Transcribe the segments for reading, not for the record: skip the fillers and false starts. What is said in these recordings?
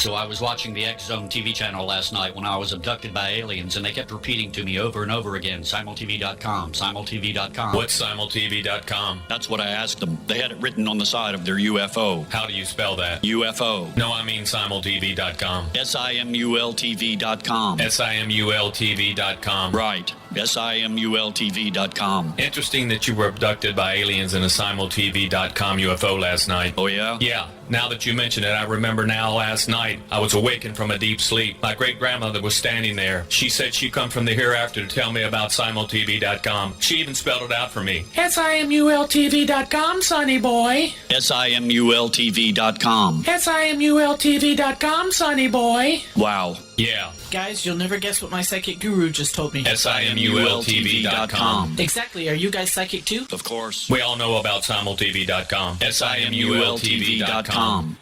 So I was watching the X Zone TV channel last night when I was abducted by aliens, and they kept repeating to me over and over again, simultv.com, simultv.com. What's simultv.com? That's what I asked them. They had it written on the side of their UFO. How do you spell that? UFO. No, I mean simultv.com. simultv.com. simultv.com. Right. simultv.com. Interesting that you were abducted by aliens in a simultv.com UFO last night. Oh, yeah? Yeah. Now that you mention it, I remember now last night I was awakened from a deep sleep. My great-grandmother was standing there. She said she'd come from the hereafter to tell me about simultv.com. She even spelled it out for me. simultv.com, sonny boy. simultv.com. simultv.com, sonny boy. Wow. Yeah. Guys, you'll never guess what my psychic guru just told me. simultv.com. Exactly. Are you guys psychic too? Of course. We all know about simultv.com. simultv.com.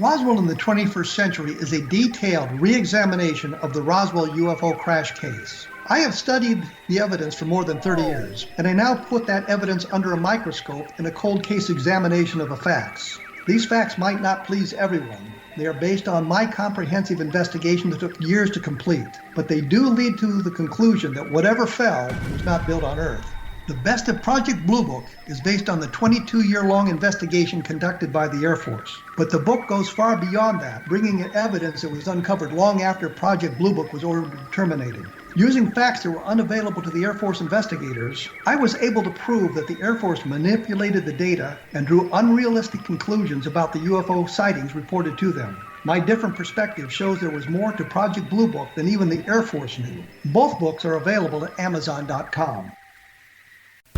Roswell in the 21st Century is a detailed re-examination of the Roswell UFO crash case. I have studied the evidence for more than 30 years, and I now put that evidence under a microscope in a cold case examination of the facts. These facts might not please everyone. They are based on my comprehensive investigation that took years to complete, but they do lead to the conclusion that whatever fell was not built on Earth. The Best of Project Blue Book is based on the 22-year-long investigation conducted by the Air Force. But the book goes far beyond that, bringing in evidence that was uncovered long after Project Blue Book was ordered terminated. Using facts that were unavailable to the Air Force investigators, I was able to prove that the Air Force manipulated the data and drew unrealistic conclusions about the UFO sightings reported to them. My different perspective shows there was more to Project Blue Book than even the Air Force knew. Both books are available at Amazon.com.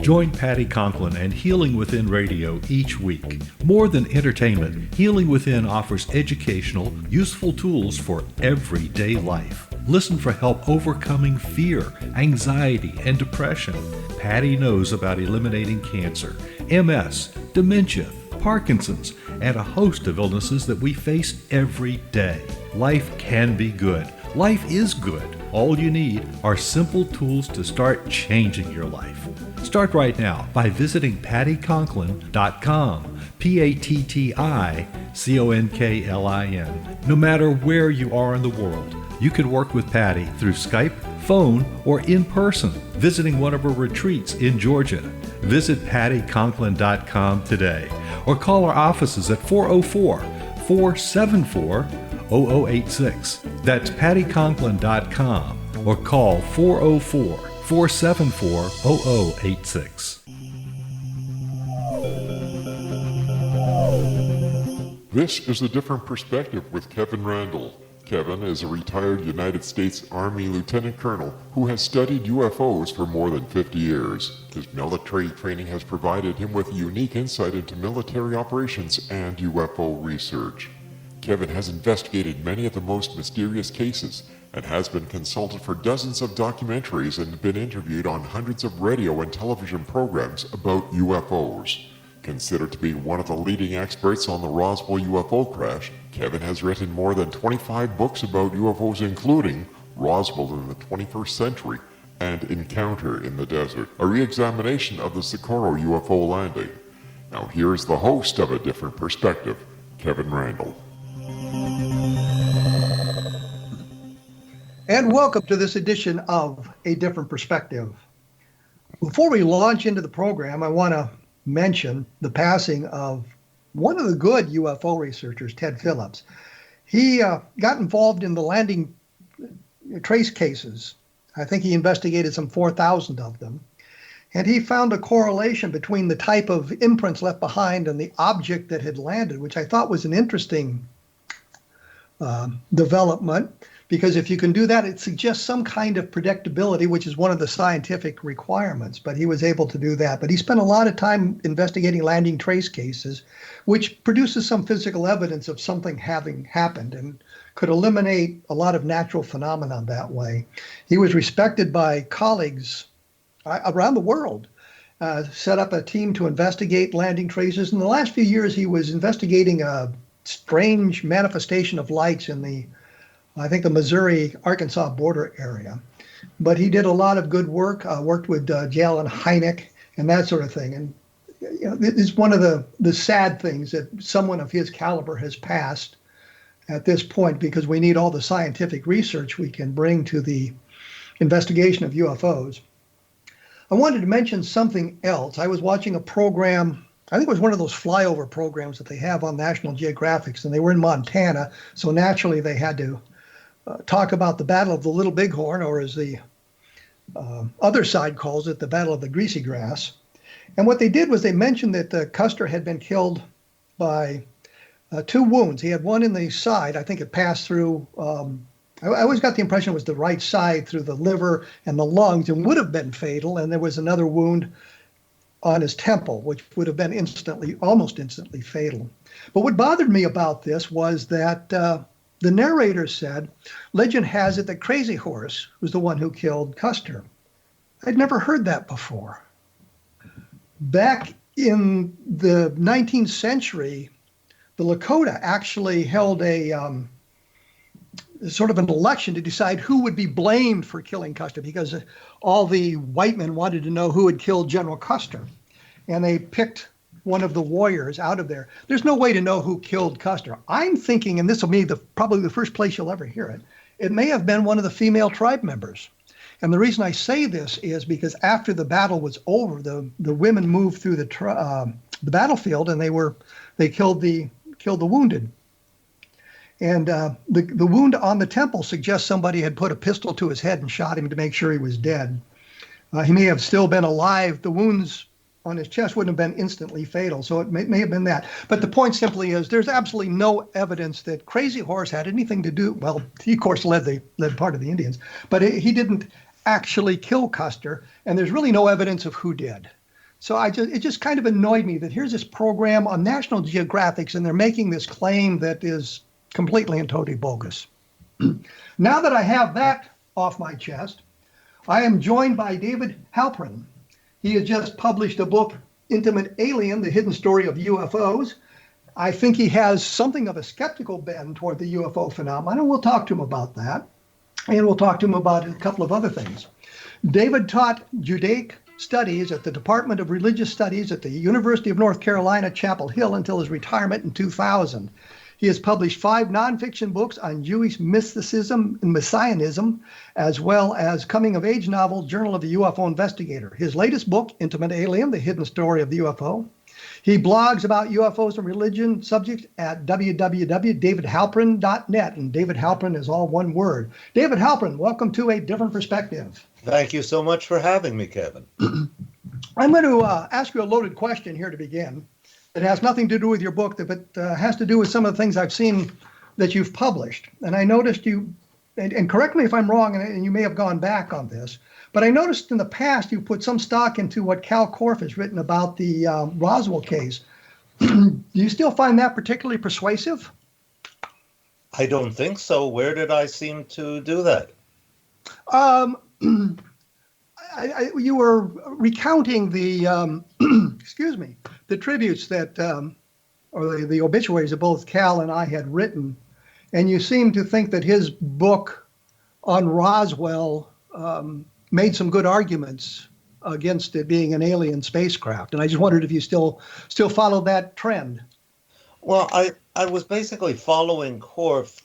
Join Patty Conklin and Healing Within Radio each week. More than entertainment, Healing Within offers educational, useful tools for everyday life. Listen for help overcoming fear, anxiety, and depression. Patty knows about eliminating cancer, MS, dementia, Parkinson's, and a host of illnesses that we face every day. Life can be good. Life is good. All you need are simple tools to start changing your life. Start right now by visiting pattyconklin.com, PATTICONKLIN. No matter where you are in the world, you can work with Patty through Skype, phone, or in person, visiting one of her retreats in Georgia. Visit pattyconklin.com today or call our offices at 404-474-0086. That's pattyconklin.com or call 404-474-0086. This is A Different Perspective with Kevin Randle. Kevin is a retired United States Army Lieutenant Colonel who has studied UFOs for more than 50 years. His military training has provided him with a unique insight into military operations and UFO research. Kevin has investigated many of the most mysterious cases and has been consulted for dozens of documentaries and been interviewed on hundreds of radio and television programs about UFOs. Considered to be one of the leading experts on the Roswell UFO crash, Kevin has written more than 25 books about UFOs, including Roswell in the 21st Century and Encounter in the Desert, a re-examination of the Socorro UFO landing. Now here's the host of A Different Perspective, Kevin Randle. And welcome to this edition of A Different Perspective. Before we launch into the program, I want to mention the passing of one of the good UFO researchers, Ted Phillips. He got involved in the landing trace cases. I think he investigated some 4,000 of them. And he found a correlation between the type of imprints left behind and the object that had landed, which I thought was an interesting development. Because if you can do that, it suggests some kind of predictability, which is one of the scientific requirements. But he was able to do that. But he spent a lot of time investigating landing trace cases, which produces some physical evidence of something having happened and could eliminate a lot of natural phenomenon that way. He was respected by colleagues around the world, set up a team to investigate landing traces. In the last few years, he was investigating a strange manifestation of lights in the Missouri-Arkansas border area. But he did a lot of good work, worked with J. Allen Hynek and that sort of thing. And it's one of the sad things that someone of his caliber has passed at this point, because we need all the scientific research we can bring to the investigation of UFOs. I wanted to mention something else. I was watching a program, I think it was one of those flyover programs that they have on National Geographic, and they were in Montana, so naturally they had to talk about the Battle of the Little Bighorn, or as the other side calls it, the Battle of the Greasy Grass. And what they did was they mentioned that Custer had been killed by 2 wounds. He had one in the side. I think it passed through, I always got the impression it was the right side, through the liver and the lungs, and would have been fatal. And there was another wound on his temple, which would have been almost instantly fatal. But what bothered me about this was that the narrator said, legend has it that Crazy Horse was the one who killed Custer. I'd never heard that before. Back in the 19th century, the Lakota actually held a sort of an election to decide who would be blamed for killing Custer, because all the white men wanted to know who had killed General Custer. And they picked one of the warriors out of there. There's no way to know who killed Custer. I'm thinking, and this will be probably the first place you'll ever hear it, it may have been one of the female tribe members. And the reason I say this is because after the battle was over, the women moved through the battlefield, and they killed the wounded. And the wound on the temple suggests somebody had put a pistol to his head and shot him to make sure he was dead. He may have still been alive. The wounds on his chest wouldn't have been instantly fatal, so it may have been that. But the point simply is there's absolutely no evidence that Crazy Horse had anything to do. Well, he, of course, led part of the Indians, but he didn't actually kill Custer, and there's really no evidence of who did. So it just kind of annoyed me that here's this program on National Geographic, and they're making this claim that is completely and totally bogus. Now that I have that off my chest, I am joined by David HALPERIN. He has just published a book, Intimate Alien, The Hidden Story of UFOs. I think he has something of a skeptical bend toward the UFO phenomenon, and we'll talk to him about that. And we'll talk to him about a couple of other things. David taught Judaic studies at the Department of Religious Studies at the University of North Carolina, Chapel Hill, until his retirement in 2000. He has published 5 nonfiction books on Jewish mysticism and messianism, as well as coming-of-age novel, Journal of a UFO Investigator. His latest book, Intimate Alien, The Hidden Story of the UFO. He blogs about UFOs and religion subjects at www.davidhalperin.net, and David HALPERIN is all one word. David HALPERIN, welcome to A Different Perspective. Thank you so much for having me, Kevin. I'm going to ask you a loaded question here to begin. It has nothing to do with your book, but has to do with some of the things I've seen that you've published. And I noticed you, and correct me if I'm wrong, and you may have gone back on this, but I noticed in the past you put some stock into what Cal Korff has written about the Roswell case. Do you still find that particularly persuasive? I don't think so. Where did I seem to do that? You were recounting the, excuse me, the tributes that, or the obituaries that both Cal and I had written, and you seemed to think that his book on Roswell made some good arguments against it being an alien spacecraft. And I just wondered if you still follow that trend. Well, I was basically following Korff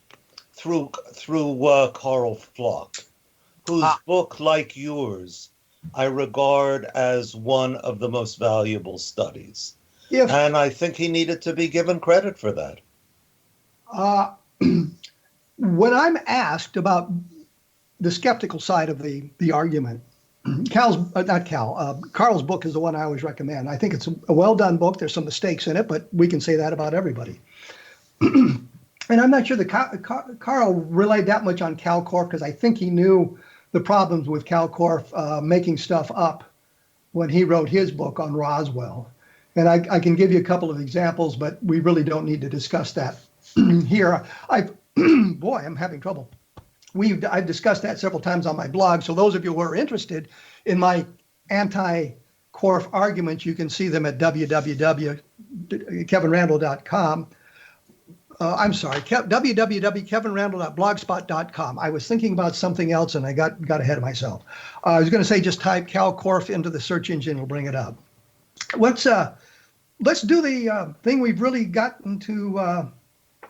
through Carl Flock, whose book, like yours, I regard as one of the most valuable studies. And I think he needed to be given credit for that. When I'm asked about the skeptical side of the argument, Carl's book is the one I always recommend. I think it's a well-done book. There's some mistakes in it, but we can say that about everybody. And I'm not sure that Carl relied that much on Cal Korff, because I think he knew the problems with Cal Korff making stuff up when he wrote his book on Roswell. And I can give you a couple of examples, but we really don't need to discuss that here. Boy, I'm having trouble. I've discussed that several times on my blog. So those of you who are interested in my anti-Korff arguments, you can see them at www.kevinrandle.com. I'm sorry, www.kevinrandle.blogspot.com. I was thinking about something else and I got ahead of myself. I was going to say just type Cal Korff into the search engine, it'll bring it up. let's do the thing we've really gotten to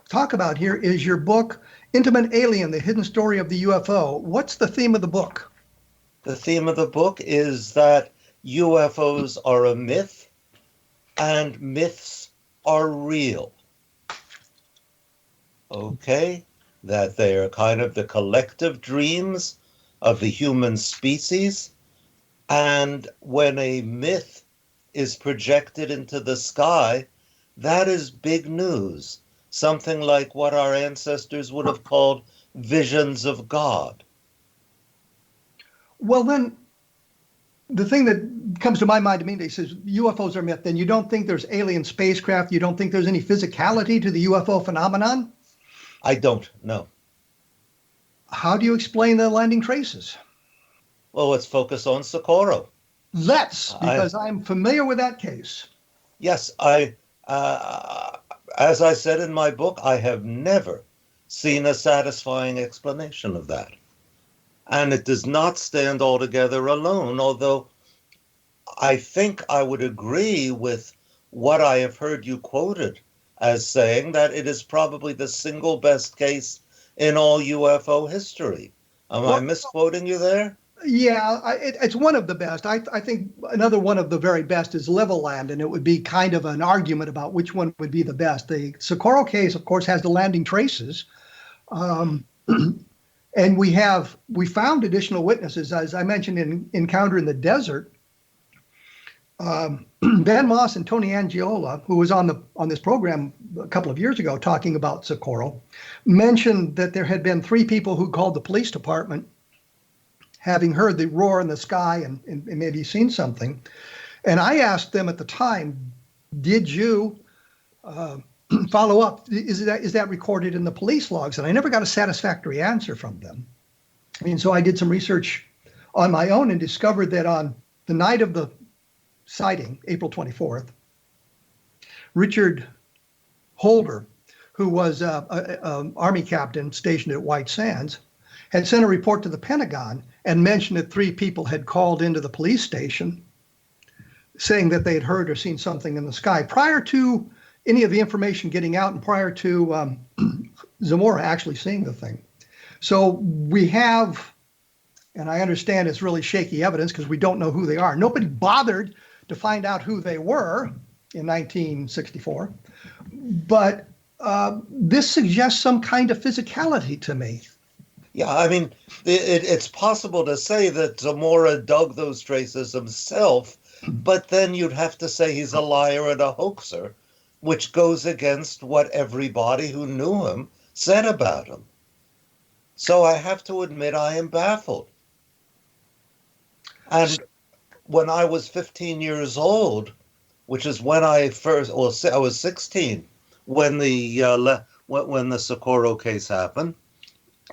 talk about here is your book, Intimate Alien, The Hidden Story of the UFO. What's the theme of the book? The theme of the book is that UFOs are a myth and myths are real. Okay? That they are kind of the collective dreams of the human species. And when a myth is projected into the sky, that is big news. Something like what our ancestors would have called visions of God. Well, then, the thing that comes to my mind immediately says UFOs are myth. Then you don't think there's alien spacecraft? You don't think there's any physicality to the UFO phenomenon? I don't know. How do you explain the landing traces? Well, let's focus on Socorro. Let's, because I'm familiar with that case. Yes, as I said in my book, I have never seen a satisfying explanation of that. And it does not stand altogether alone, although I think I would agree with what I have heard you quoted as saying that it is probably the single best case in all UFO history. Am I misquoting you there? Yeah, it's one of the best. I think another one of the very best is Levelland, and it would be kind of an argument about which one would be the best. The Socorro case, of course, has the landing traces. And we found additional witnesses, as I mentioned in Encounter in the Desert. Ben Moss and Tony Angiola, who was on this program a couple of years ago talking about Socorro, mentioned that there had been 3 people who called the police department, having heard the roar in the sky and maybe seen something. And I asked them at the time, did you follow up? Is that recorded in the police logs? And I never got a satisfactory answer from them. I mean, so I did some research on my own and discovered that on the night of the sighting, April 24th, Richard Holder, who was an Army captain stationed at White Sands, had sent a report to the Pentagon and mentioned that 3 people had called into the police station saying that they had heard or seen something in the sky prior to any of the information getting out and prior to Zamora actually seeing the thing. So we have, and I understand it's really shaky evidence because we don't know who they are. Nobody bothered to find out who they were in 1964, but this suggests some kind of physicality to me. Yeah, I mean, it's possible to say that Zamora dug those traces himself, but then you'd have to say he's a liar and a hoaxer, which goes against what everybody who knew him said about him. So I have to admit I am baffled. And when I was 15 years old, which is when I was 16 when the Socorro case happened,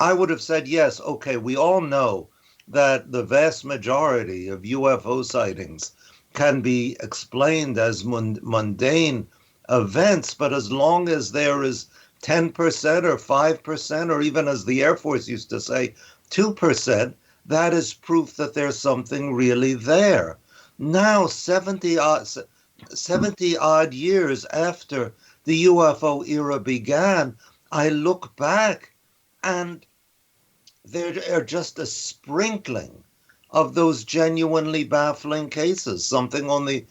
I would have said, yes, okay, we all know that the vast majority of UFO sightings can be explained as mundane events, but as long as there is 10% or 5%, or even as the Air Force used to say, 2%, that is proof that there's something really there. Now, 70 odd years after the UFO era began, I look back and there are just a sprinkling of those genuinely baffling cases, something on the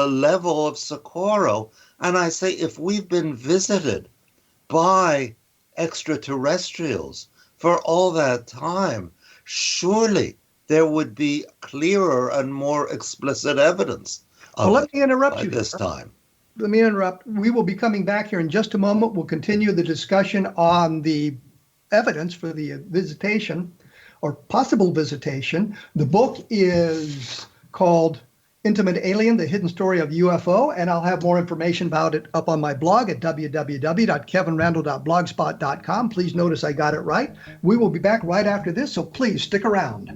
level of Socorro. And I say, if we've been visited by extraterrestrials for all that time, surely there would be clearer and more explicit evidence of let me interrupt you this time. Let me interrupt. We will be coming back here in just a moment. We'll continue the discussion on the evidence for the visitation or possible visitation. The book is called Intimate Alien, The Hidden Story of UFO, and I'll have more information about it up on my blog at www.kevinrandle.blogspot.com. Please notice I got it right. We will be back right after this, so please stick around.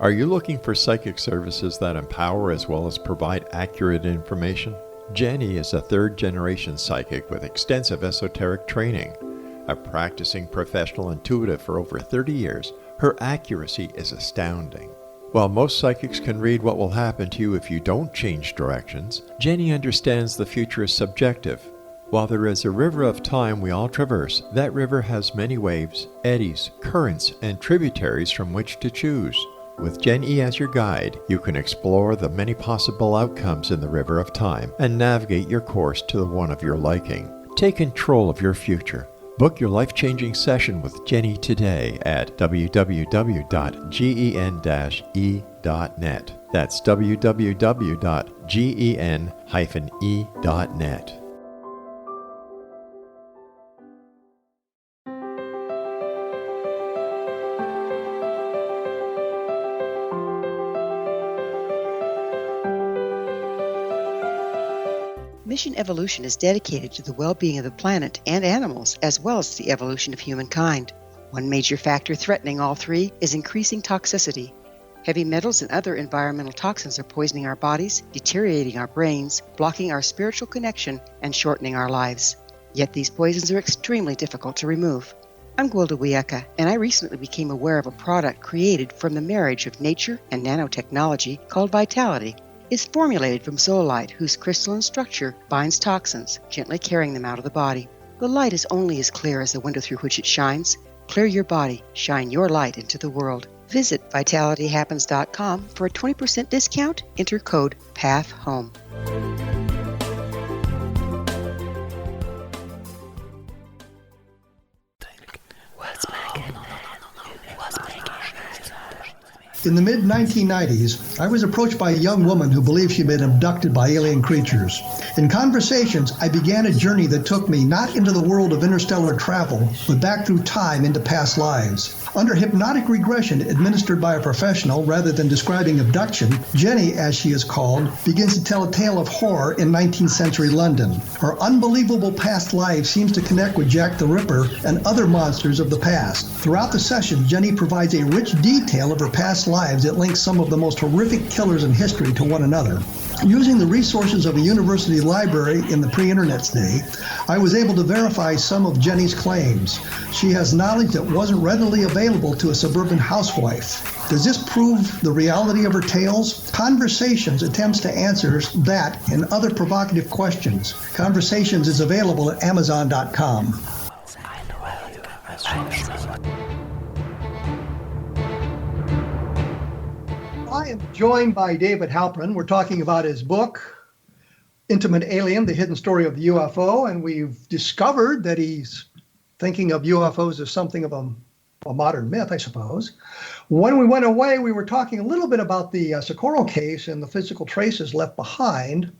Are you looking for psychic services that empower as well as provide accurate information? Jenny is a third-generation psychic with extensive esoteric training. A practicing professional intuitive for over 30 years, her accuracy is astounding. While most psychics can read what will happen to you if you don't change directions, Jenny understands the future is subjective. While there is a river of time we all traverse, that river has many waves, eddies, currents, and tributaries from which to choose. With Jenny as your guide, you can explore the many possible outcomes in the river of time and navigate your course to the one of your liking. Take control of your future. Book your life-changing session with Jenny today at www.gen-e.net. That's www.gen-e.net. Mission Evolution is dedicated to the well-being of the planet and animals, as well as the evolution of humankind. One major factor threatening all three is increasing toxicity. Heavy metals and other environmental toxins are poisoning our bodies, deteriorating our brains, blocking our spiritual connection, and shortening our lives. Yet these poisons are extremely difficult to remove. I'm Gwilda Wiyaka, and I recently became aware of a product created from the marriage of nature and nanotechnology called Vitality. It's formulated from zoolite, whose crystalline structure binds toxins, gently carrying them out of the body. The light is only as clear as the window through which it shines. Clear your body, shine your light into the world. Visit vitalityhappens.com for a 20% discount. Enter code PATHHOME. In the mid-1990s, I was approached by a young woman who believed she'd been abducted by alien creatures. In conversations, I began a journey that took me not into the world of interstellar travel, but back through time into past lives. Under hypnotic regression administered by a professional rather than describing abduction, Jenny, as she is called, begins to tell a tale of horror in 19th century London. Her unbelievable past life seems to connect with Jack the Ripper and other monsters of the past. Throughout the session, Jenny provides a rich detail of her past lives that links some of the most horrific killers in history to one another. Using the resources of a university library in the pre-internet's day, I was able to verify some of Jenny's claims. She has knowledge that wasn't readily available to a suburban housewife. Does this prove the reality of her tales? Conversations attempts to answer that and other provocative questions. Conversations is available at Amazon.com. I am joined by David Halperin. We're talking about his book, Intimate Alien, The Hidden Story of the UFO, and we've discovered that he's thinking of UFOs as something of a modern myth, I suppose. When we went away, we were talking a little bit about the Socorro case and the physical traces left behind,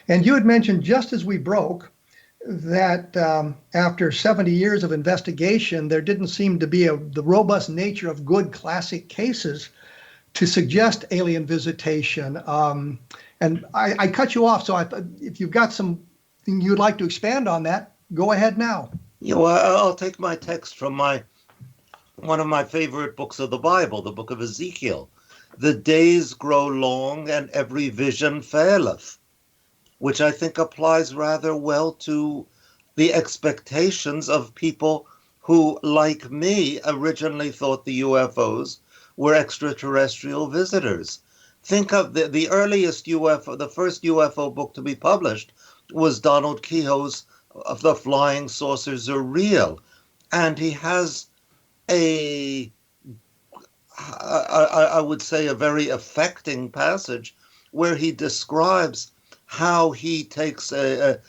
and you had mentioned just as we broke that after 70 years of investigation, there didn't seem to be the robust nature of good classic cases to suggest alien visitation. And I cut you off, so if you've got something you'd like to expand on that, go ahead now. Yeah, well, I'll take my text from one of my favorite books of the Bible, the book of Ezekiel. The days grow long and every vision faileth, which I think applies rather well to the expectations of people who, like me, originally thought the UFOs were extraterrestrial visitors. Think of the earliest UFO, the first UFO book to be published was Donald Kehoe's of The Flying Saucers Are Real. And he has I would say, a very affecting passage where he describes how he takes goes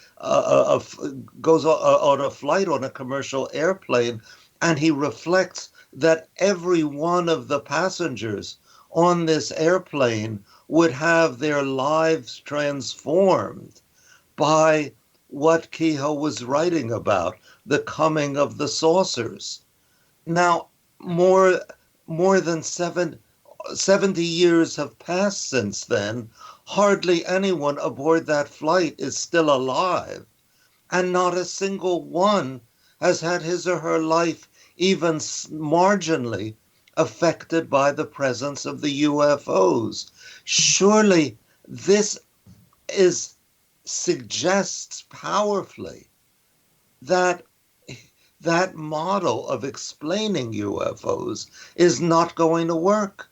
on a flight on a commercial airplane, and he reflects that every one of the passengers on this airplane would have their lives transformed by what Kehoe was writing about, the coming of the saucers. Now, more than 70 years have passed since then. Hardly anyone aboard that flight is still alive, and not a single one has had his or her life even marginally affected by the presence of the UFOs. Surely this suggests powerfully that that model of explaining UFOs is not going to work.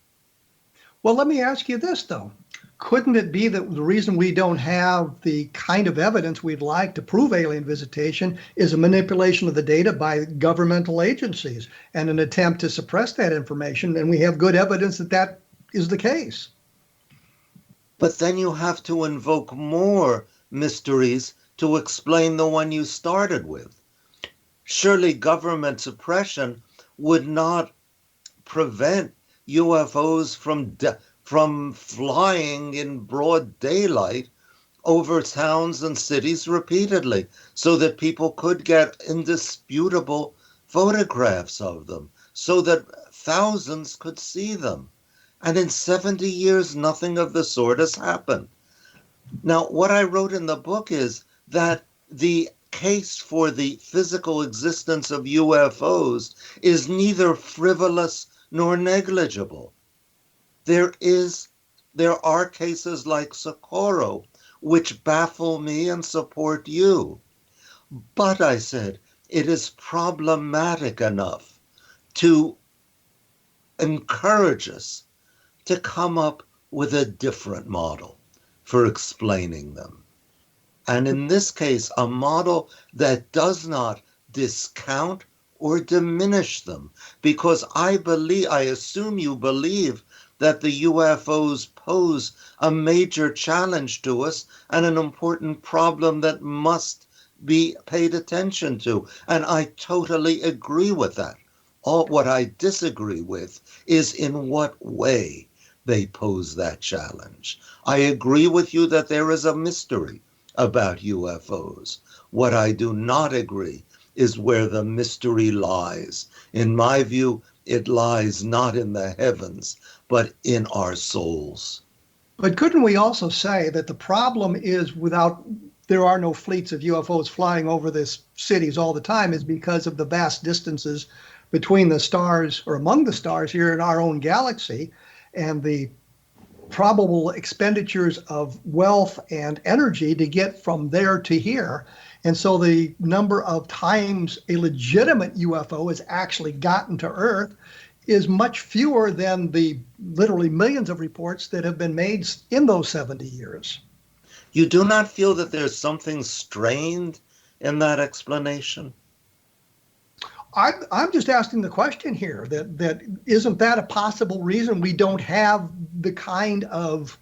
Well, let me ask you this, though. Couldn't it be that the reason we don't have the kind of evidence we'd like to prove alien visitation is a manipulation of the data by governmental agencies and an attempt to suppress that information? And we have good evidence that that is the case. But then you have to invoke more mysteries to explain the one you started with. Surely government suppression would not prevent UFOs from flying in broad daylight over towns and cities repeatedly so that people could get indisputable photographs of them, so that thousands could see them. And in 70 years, nothing of the sort has happened. Now, what I wrote in the book is that the case for the physical existence of UFOs is neither frivolous nor negligible. There are cases like Socorro which baffle me and support you. But I said, it is problematic enough to encourage us to come up with a different model for explaining them. And in this case, a model that does not discount or diminish them, because I assume you believe that the UFOs pose a major challenge to us and an important problem that must be paid attention to. And I totally agree with that. What I disagree with is in what way they pose that challenge. I agree with you that there is a mystery about UFOs. What I do not agree is where the mystery lies. In my view, it lies not in the heavens, but in our souls. But couldn't we also say that the problem is there are no fleets of UFOs flying over the cities all the time is because of the vast distances between the stars or among the stars here in our own galaxy and the probable expenditures of wealth and energy to get from there to here. And so the number of times a legitimate UFO has actually gotten to Earth is much fewer than the literally millions of reports that have been made in those 70 years. You do not feel that there's something strained in that explanation? I'm just asking the question here that isn't that a possible reason we don't have the kind of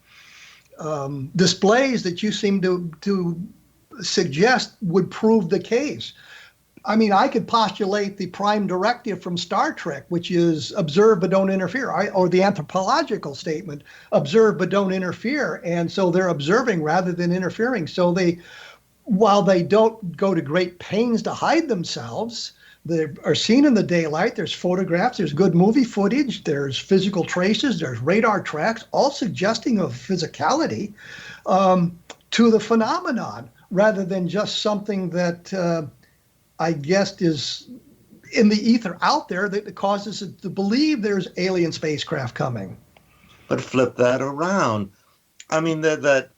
displays that you seem to suggest would prove the case? I mean, I could postulate the prime directive from Star Trek, which is observe but don't interfere, or the anthropological statement, observe but don't interfere. And so they're observing rather than interfering. So while they don't go to great pains to hide themselves, they are seen in the daylight. There's photographs, there's good movie footage, there's physical traces, there's radar tracks, all suggesting of physicality to the phenomenon, rather than just something that I guess is in the ether out there that causes it to believe there's alien spacecraft coming. But flip that around. I mean, that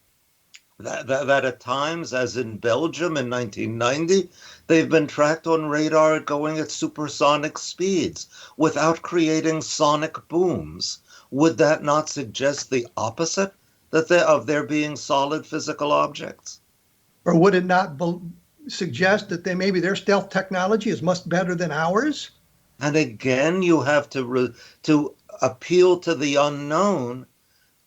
at times, as in Belgium in 1990, they've been tracked on radar going at supersonic speeds without creating sonic booms. Would that not suggest the opposite, of there being solid physical objects? Or would it not suggest that maybe their stealth technology is much better than ours? And again, you have to appeal to the unknown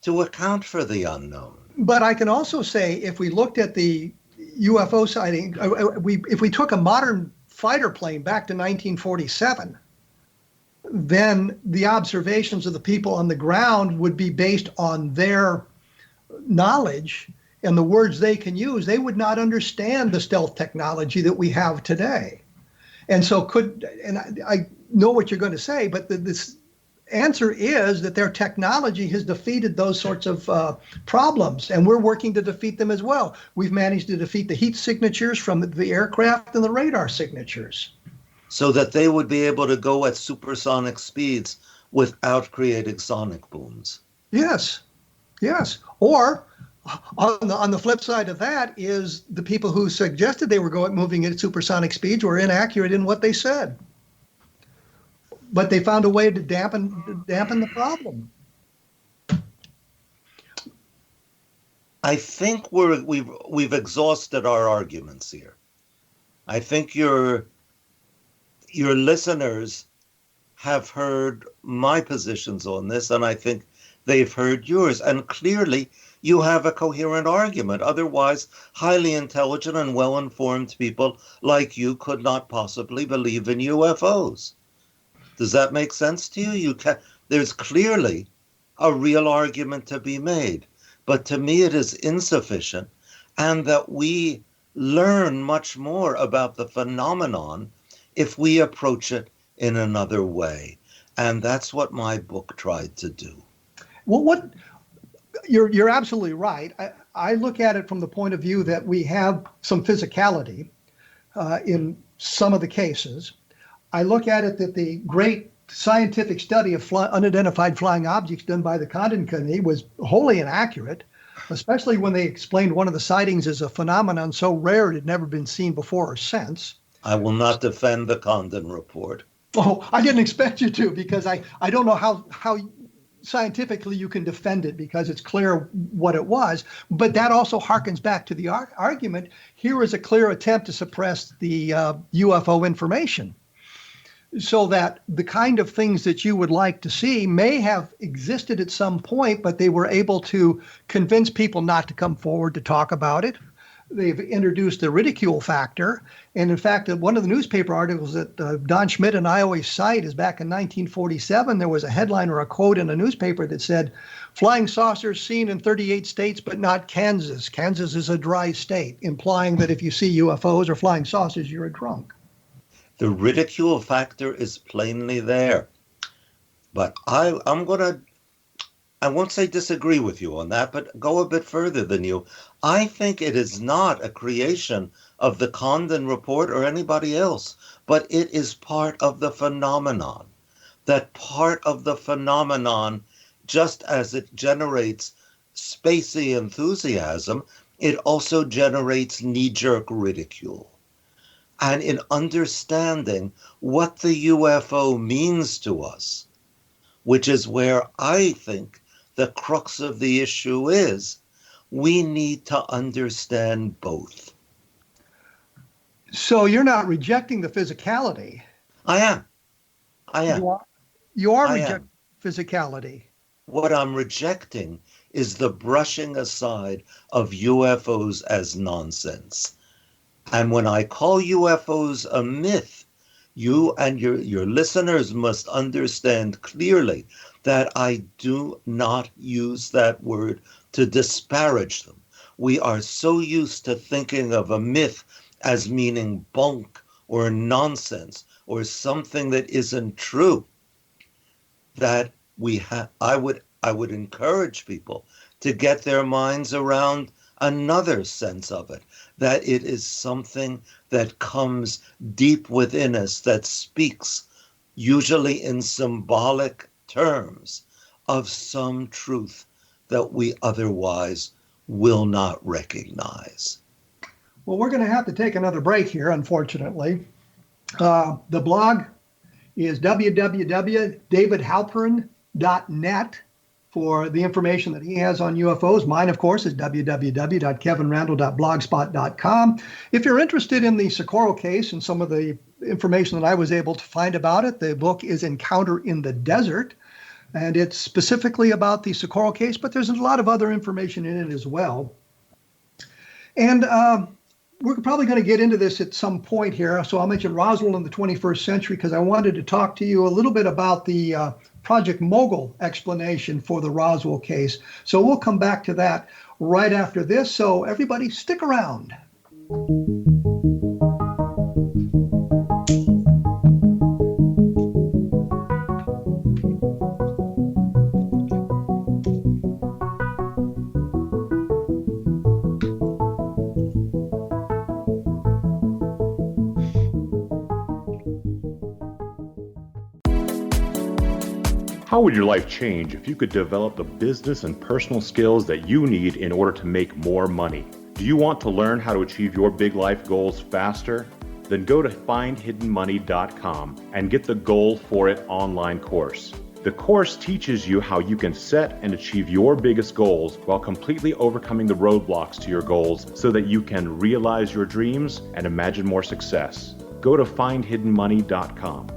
to account for the unknown. But I can also say, if we looked at the UFO sighting, if we took a modern fighter plane back to 1947, then the observations of the people on the ground would be based on their knowledge and the words they can use. They would not understand the stealth technology that we have today. And so I know what you're going to say, but this answer is that their technology has defeated those sorts of problems, and we're working to defeat them as well. We've managed to defeat the heat signatures from the aircraft and the radar signatures. So that they would be able to go at supersonic speeds without creating sonic booms. Yes, yes. Or on the flip side of that is the people who suggested they were moving at supersonic speeds were inaccurate in what they said. But they found a way to dampen the problem. I think we've exhausted our arguments here. I think your listeners have heard my positions on this, and I think they've heard yours. And clearly, you have a coherent argument. Otherwise, highly intelligent and well-informed people like you could not possibly believe in UFOs. Does that make sense to you? There's clearly a real argument to be made. But to me, it is insufficient, and that we learn much more about the phenomenon if we approach it in another way. And that's what my book tried to do. Well, you're absolutely right. I look at it from the point of view that we have some physicality in some of the cases. I look at it that the great scientific study of unidentified flying objects done by the Condon Committee was wholly inaccurate, especially when they explained one of the sightings as a phenomenon so rare it had never been seen before or since. I will not defend the Condon report. Oh, I didn't expect you to, because I don't know how scientifically you can defend it, because it's clear what it was. But that also harkens back to the argument. Here is a clear attempt to suppress the UFO information, so that the kind of things that you would like to see may have existed at some point, but they were able to convince people not to come forward to talk about it. They've introduced the ridicule factor. And in fact, one of the newspaper articles that Don Schmidt and I always cite is back in 1947. There was a headline or a quote in a newspaper that said, "Flying saucers seen in 38 states, but not Kansas. Kansas is a dry state," implying that if you see UFOs or flying saucers, you're a drunk. The ridicule factor is plainly there. But I won't say disagree with you on that, but go a bit further than you. I think it is not a creation of the Condon report or anybody else, but it is part of the phenomenon. That part of the phenomenon, just as it generates spacey enthusiasm, it also generates knee-jerk ridicule. And in understanding what the UFO means to us, which is where I think the crux of the issue is, we need to understand both. So you're not rejecting the physicality. I am. You are rejecting physicality. What I'm rejecting is the brushing aside of UFOs as nonsense. And when I call UFOs a myth, you and your listeners must understand clearly that I do not use that word to disparage them. We are so used to thinking of a myth as meaning bunk or nonsense or something that isn't true, that I would encourage people to get their minds around another sense of it, that it is something that comes deep within us, that speaks, usually in symbolic terms, of some truth that we otherwise will not recognize. Well, we're going to have to take another break here, unfortunately. The blog is www.davidhalperin.net for the information that he has on UFOs. Mine, of course, is www.kevinrandle.blogspot.com. If you're interested in the Socorro case and some of the information that I was able to find about it, the book is Encounter in the Desert, and it's specifically about the Socorro case, but there's a lot of other information in it as well. And we're probably going to get into this at some point here, so I'll mention Roswell in the 21st century because I wanted to talk to you a little bit about the Project Mogul explanation for the Roswell case. So we'll come back to that right after this. So everybody stick around. How would your life change if you could develop the business and personal skills that you need in order to make more money? Do you want to learn how to achieve your big life goals faster? Then go to findhiddenmoney.com and get the Goal for It online course. The course teaches you how you can set and achieve your biggest goals while completely overcoming the roadblocks to your goals so that you can realize your dreams and imagine more success. Go to findhiddenmoney.com.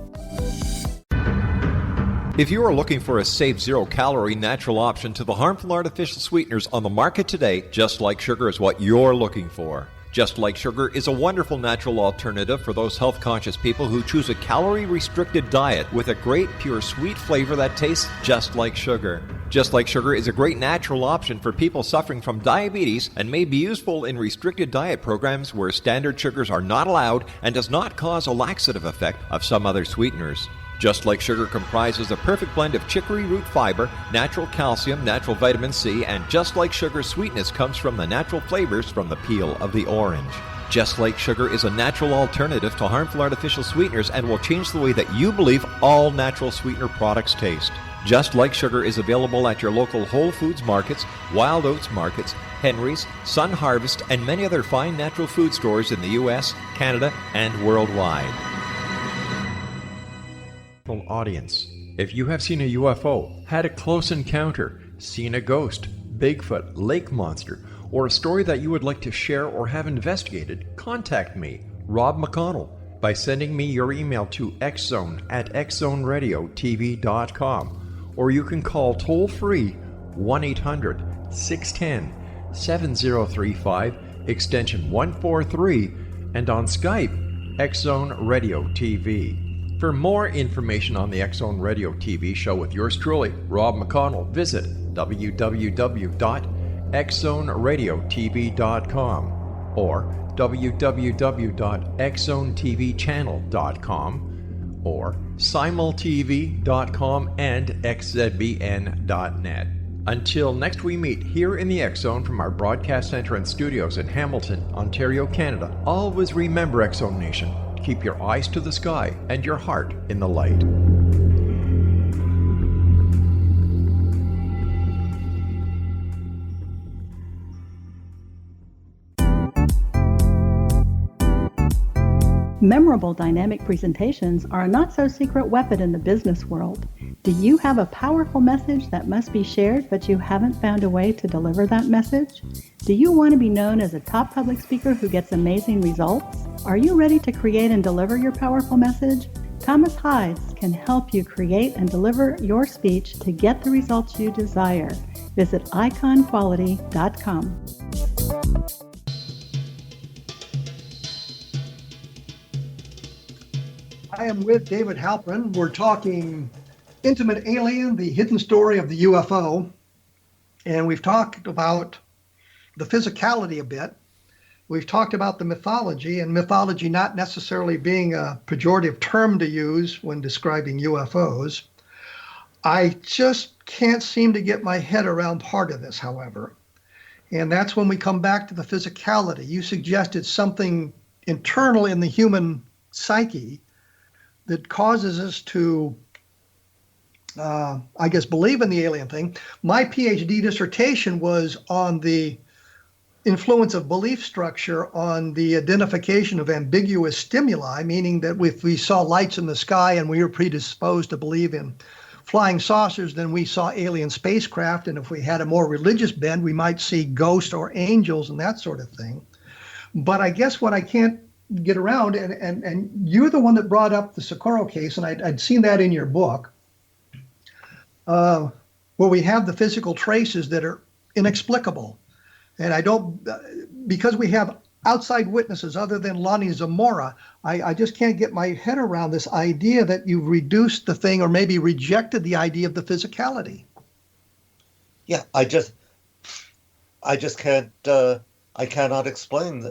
If you are looking for a safe, zero-calorie natural option to the harmful artificial sweeteners on the market today, Just Like Sugar is what you're looking for. Just Like Sugar is a wonderful natural alternative for those health-conscious people who choose a calorie-restricted diet with a great, pure, sweet flavor that tastes just like sugar. Just Like Sugar is a great natural option for people suffering from diabetes and may be useful in restricted diet programs where standard sugars are not allowed and does not cause a laxative effect of some other sweeteners. Just Like Sugar comprises a perfect blend of chicory root fiber, natural calcium, natural vitamin C, and Just Like Sugar's sweetness comes from the natural flavors from the peel of the orange. Just Like Sugar is a natural alternative to harmful artificial sweeteners and will change the way that you believe all natural sweetener products taste. Just Like Sugar is available at your local Whole Foods markets, Wild Oats markets, Henry's, Sun Harvest, and many other fine natural food stores in the U.S., Canada, and worldwide. Audience. If you have seen a UFO, had a close encounter, seen a ghost, Bigfoot, lake monster, or a story that you would like to share or have investigated, contact me, Rob McConnell, by sending me your email to xzone@xzoneradiotv.com, or you can call toll-free 1-800-610-7035, extension 143, and on Skype, X-Zone Radio TV. For more information on the X-Zone Radio TV show with yours truly, Rob McConnell, visit www.xzoneradiotv.com or www.xzonetvchannel.com or simultv.com and xzbn.net. Until next we meet here in the X-Zone from our broadcast center and studios in Hamilton, Ontario, Canada, always remember, X-Zone Nation, keep your eyes to the sky and your heart in the light. Memorable dynamic presentations are a not-so-secret weapon in the business world. Do you have a powerful message that must be shared, but you haven't found a way to deliver that message? Do you want to be known as a top public speaker who gets amazing results? Are you ready to create and deliver your powerful message? Thomas Hides can help you create and deliver your speech to get the results you desire. Visit iconquality.com. I am with David Halperin. We're talking Intimate Alien, the hidden story of the UFO. And we've talked about the physicality a bit. We've talked about the mythology, and mythology not necessarily being a pejorative term to use when describing UFOs. I just can't seem to get my head around part of this, however. And that's when we come back to the physicality. You suggested something internal in the human psyche that causes us to, believe in the alien thing. My PhD dissertation was on the influence of belief structure on the identification of ambiguous stimuli, meaning that if we saw lights in the sky and we were predisposed to believe in flying saucers, then we saw alien spacecraft. And if we had a more religious bend, we might see ghosts or angels and that sort of thing. But I guess what I can't get around, and you're the one that brought up the Socorro case, and I'd seen that in your book, where we have the physical traces that are inexplicable. And I don't, because we have outside witnesses other than Lonnie Zamora, I just can't get my head around this idea that you've reduced the thing or maybe rejected the idea of the physicality. Yeah, I just can't, I cannot explain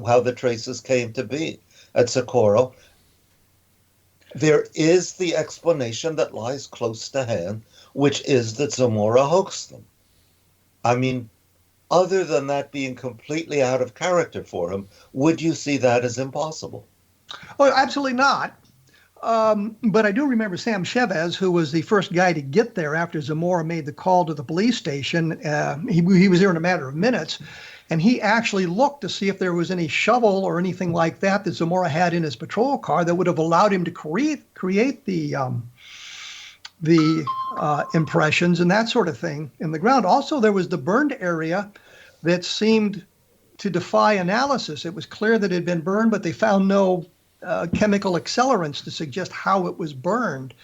how the traces came to be at Socorro. There is the explanation that lies close to hand, which is that Zamora hoaxed them. I mean, other than that being completely out of character for him, would you see that as impossible? Oh, absolutely not. But I do remember Sam Chavez, who was the first guy to get there after Zamora made the call to the police station. He was there in a matter of minutes, and he actually looked to see if there was any shovel or anything like that Zamora had in his patrol car that would have allowed him to create the impressions and that sort of thing in the ground. Also, there was the burned area that seemed to defy analysis. It was clear that it had been burned, but they found no chemical accelerants to suggest how it was burned.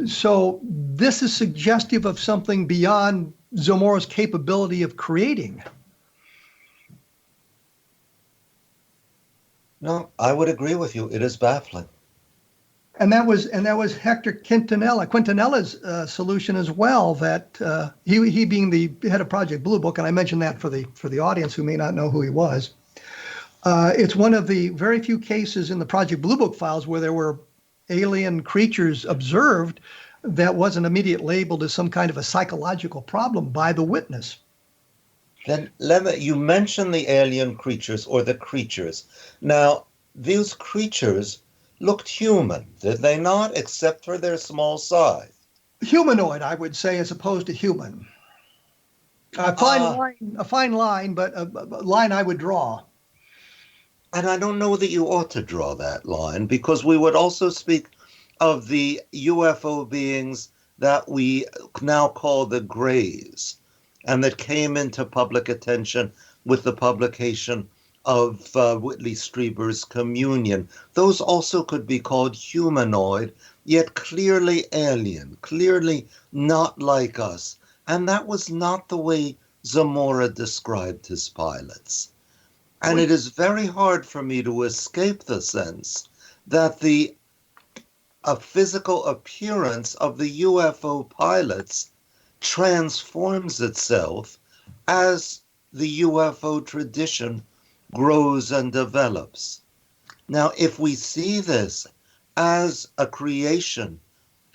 So this is suggestive of something beyond Zamora's capability of creating. No, I would agree with you. It is baffling. And that was Hector Quintanella's solution as well. That he being the head of Project Blue Book, and I mentioned that for the audience who may not know who he was. It's one of the very few cases in the Project Blue Book files where there were alien creatures observed that wasn't immediately labeled as some kind of a psychological problem by the witness. Then, you mentioned the alien creatures or the creatures. Now, these creatures looked human, did they not, except for their small size? Humanoid, I would say, as opposed to human. A fine line, but a line I would draw. And I don't know that you ought to draw that line, because we would also speak of the UFO beings that we now call the Greys, and that came into public attention with the publication of Whitley Strieber's Communion. Those also could be called humanoid, yet clearly alien, clearly not like us. And that was not the way Zamora described his pilots. And it is very hard for me to escape the sense that a physical appearance of the UFO pilots transforms itself as the UFO tradition grows and develops. Now, if we see this as a creation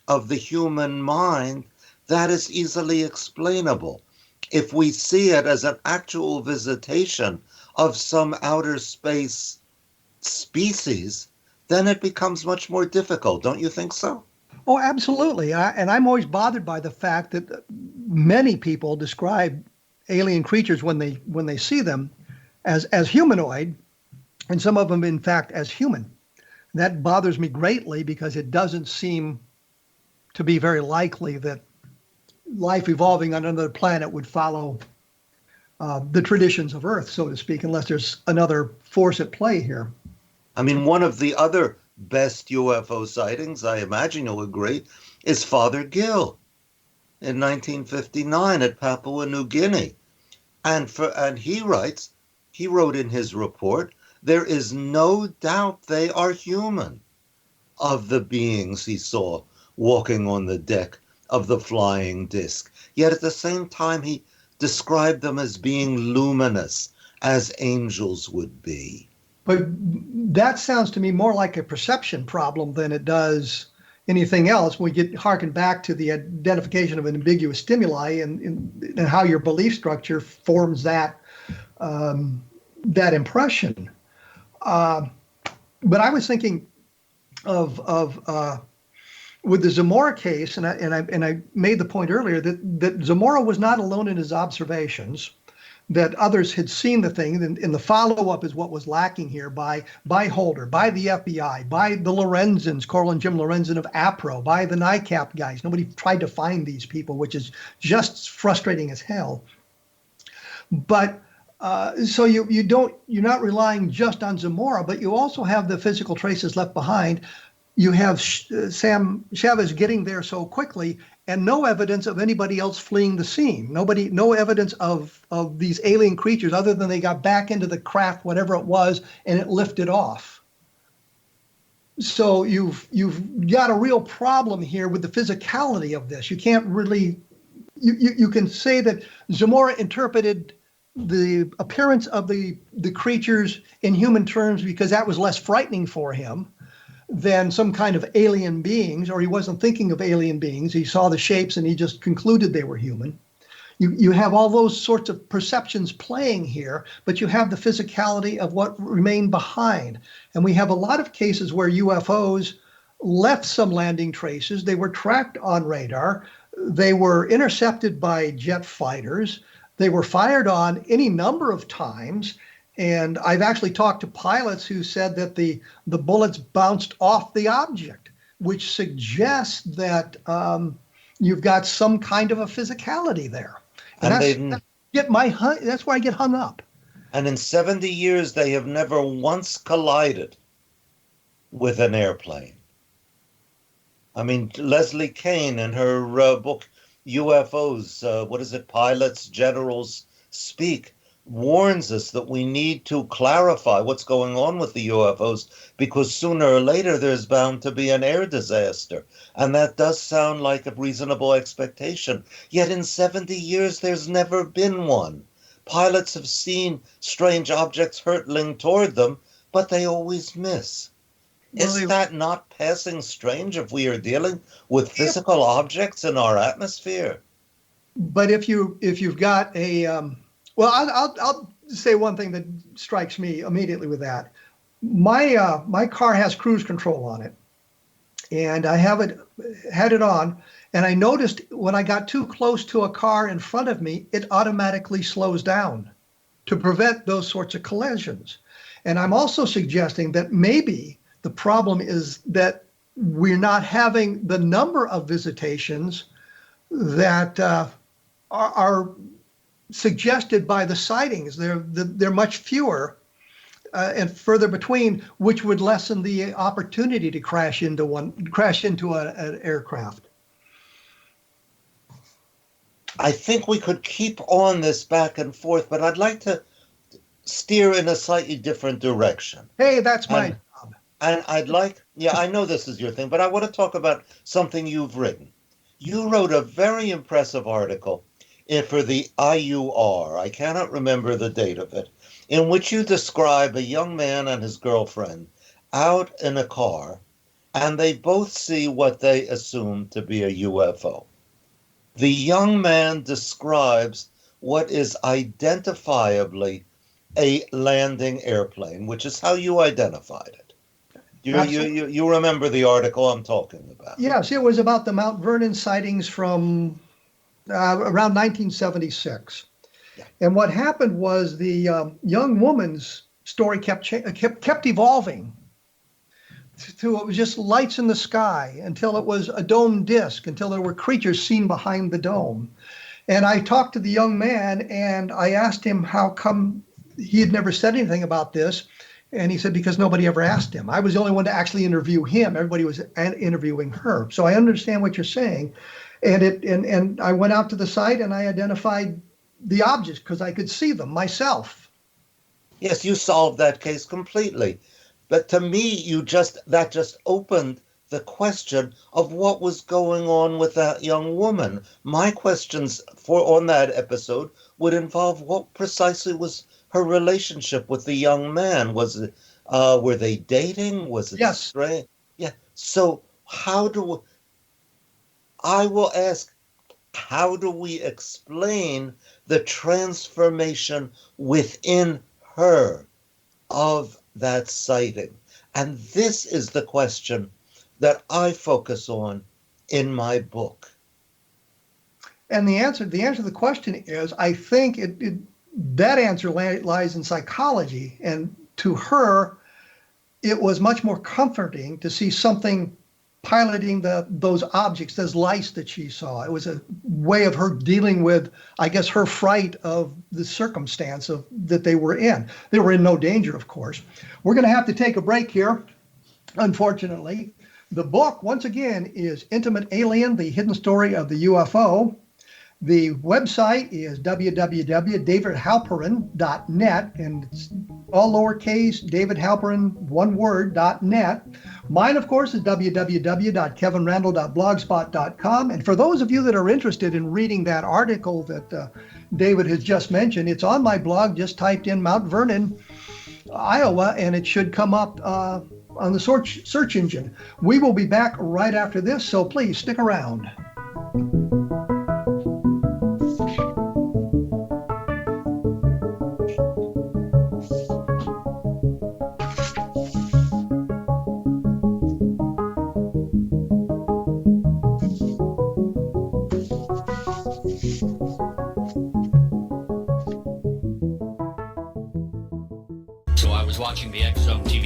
of the human mind, that is easily explainable. If we see it as an actual visitation of some outer space species, then it becomes much more difficult. Don't you think so? Oh, absolutely. And I'm always bothered by the fact that many people describe alien creatures when they see them as humanoid, and some of them, in fact, as human. That bothers me greatly because it doesn't seem to be very likely that life evolving on another planet would follow the traditions of Earth, so to speak, unless there's another force at play here. I mean, one of the other best UFO sightings, I imagine you'll agree, is Father Gill in 1959 at Papua New Guinea. And he wrote in his report, there is no doubt they are human, of the beings he saw walking on the deck of the flying disc. Yet at the same time, he described them as being luminous, as angels would be. But that sounds to me more like a perception problem than it does anything else. We get harken back to the identification of an ambiguous stimuli and how your belief structure forms that impression. But I was thinking of with the Zamora case, and I made the point earlier that Zamora was not alone in his observations, that others had seen the thing, and the follow-up is what was lacking here by Holder, by the FBI, by the Lorenzens, Coral and Jim Lorenzen of APRO, by the NICAP guys. Nobody tried to find these people, which is just frustrating as hell. But so you're not relying just on Zamora, but you also have the physical traces left behind. You have Sam Chavez getting there so quickly, and no evidence of anybody else fleeing the scene. No evidence of these alien creatures other than they got back into the craft, whatever it was, and it lifted off. So you've got a real problem here with the physicality of this. You can't really, you can say that Zamora interpreted the appearance of the creatures in human terms because that was less frightening for him than some kind of alien beings, or he wasn't thinking of alien beings. He saw the shapes and he just concluded they were human. You have all those sorts of perceptions playing here, but you have the physicality of what remained behind. And we have a lot of cases where UFOs left some landing traces. They were tracked on radar. They were intercepted by jet fighters. They were fired on any number of times. And I've actually talked to pilots who said that the bullets bounced off the object, which suggests that you've got some kind of a physicality there. And that's why I get hung up. And in 70 years, they have never once collided with an airplane. I mean, Leslie Kean in her book, UFOs, what is it, Pilots, Generals Speak, warns us that we need to clarify what's going on with the UFOs, because sooner or later there's bound to be an air disaster. And that does sound like a reasonable expectation. Yet in 70 years, there's never been one. Pilots have seen strange objects hurtling toward them, but they always miss. Is that not passing strange if we are dealing with physical objects in our atmosphere? But if you've got a I'll say one thing that strikes me immediately with that. My car has cruise control on it, and I had it on, and I noticed when I got too close to a car in front of me, it automatically slows down to prevent those sorts of collisions. And I'm also suggesting that maybe the problem is that we're not having the number of visitations that are suggested by the sightings. They're much fewer and further between, which would lessen the opportunity to crash into an aircraft. I think we could keep on this back and forth, but I'd like to steer in a slightly different direction. Hey, that's my job. And I'd like, I know this is your thing, but I want to talk about something you've written. You wrote a very impressive article for the IUR, I cannot remember the date of it, in which you describe a young man and his girlfriend out in a car, and they both see what they assume to be a UFO. The young man describes what is identifiably a landing airplane, which is how you identified it. You remember the article I'm talking about? Yes, it was about the Mount Vernon sightings from around 1976. Yeah. And what happened was the young woman's story kept evolving to it was just lights in the sky until it was a dome disk, until there were creatures seen behind the dome. And I talked to the young man and I asked him how come he had never said anything about this. And he said, because nobody ever asked him. I was the only one to actually interview him. Everybody was interviewing her. So I understand what you're saying. And I went out to the site and I identified the objects because I could see them myself. Yes, you solved that case completely. But to me, that just opened the question of what was going on with that young woman. My questions on that episode would involve what precisely was her relationship with the young man. Was it, were they dating? Was it strange? Yeah. So I will ask, how do we explain the transformation within her of that sighting? And this is the question that I focus on in my book. And the answer to the question is, I think that answer lies in psychology. And to her, it was much more comforting to see something piloting those objects, those lights that she saw. It was a way of her dealing with, I guess, her fright of the circumstance that they were in. They were in no danger, of course. We're going to have to take a break here, unfortunately. The book, once again, is Intimate Alien, The Hidden Story of the UFO. The website is www.davidhalperin.net, and it's all lowercase, David Halperin, one word, .net. Mine, of course, is www.kevinrandle.blogspot.com. And for those of you that are interested in reading that article that David has just mentioned, it's on my blog. Just typed in Mount Vernon, Iowa, and it should come up on the search engine. We will be back right after this, so please stick around.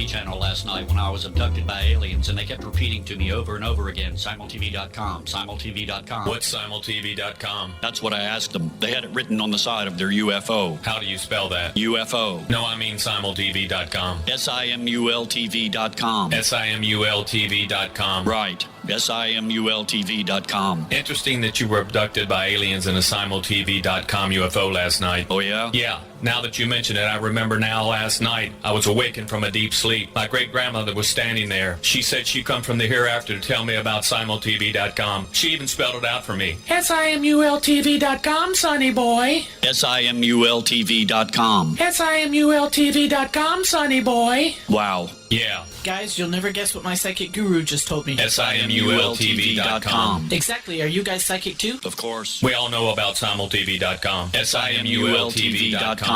TV channel last night when I was abducted by aliens, and they kept repeating to me over and over again, simultv.com, simultv.com. What's simultv.com? That's what I asked them. They had it written on the side of their UFO. How do you spell that? UFO. No, I mean simultv.com. simultv.com. simultv.com. Right. simultv.com. Interesting that you were abducted by aliens in a simultv.com UFO last night. Oh, yeah? Yeah. Now that you mention it, I remember now last night I was awakened from a deep sleep. My great-grandmother was standing there. She said she'd come from the hereafter to tell me about simultv.com. She even spelled it out for me. simultv.com, sonny boy. simultv.com. simultv.com, sonny boy. Wow. Yeah. Guys, you'll never guess what my psychic guru just told me. simultv.com. Exactly. Are you guys psychic too? Of course. We all know about simultv.com. simultv.com.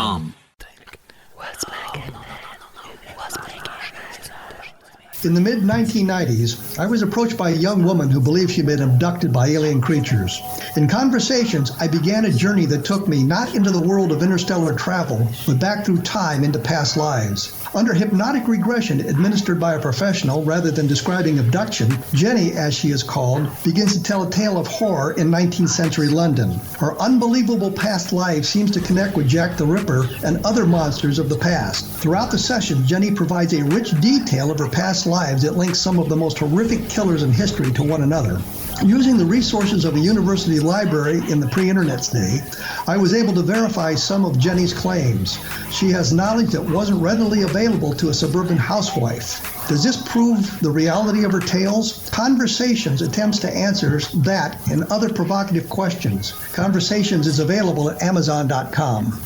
In the mid-1990s, I was approached by a young woman who believed she'd been abducted by alien creatures. In conversations, I began a journey that took me not into the world of interstellar travel, but back through time into past lives. Under hypnotic regression administered by a professional rather than describing abduction, Jenny, as she is called, begins to tell a tale of horror in 19th century London. Her unbelievable past life seems to connect with Jack the Ripper and other monsters of the past. Throughout the session, Jenny provides a rich detail of her past lives that links some of the most horrific killers in history to one another. Using the resources of a university library in the pre-internet day, I was able to verify some of Jenny's claims. She has knowledge that wasn't readily available to a suburban housewife. Does this prove the reality of her tales? Conversations attempts to answer that and other provocative questions. Conversations is available at Amazon.com.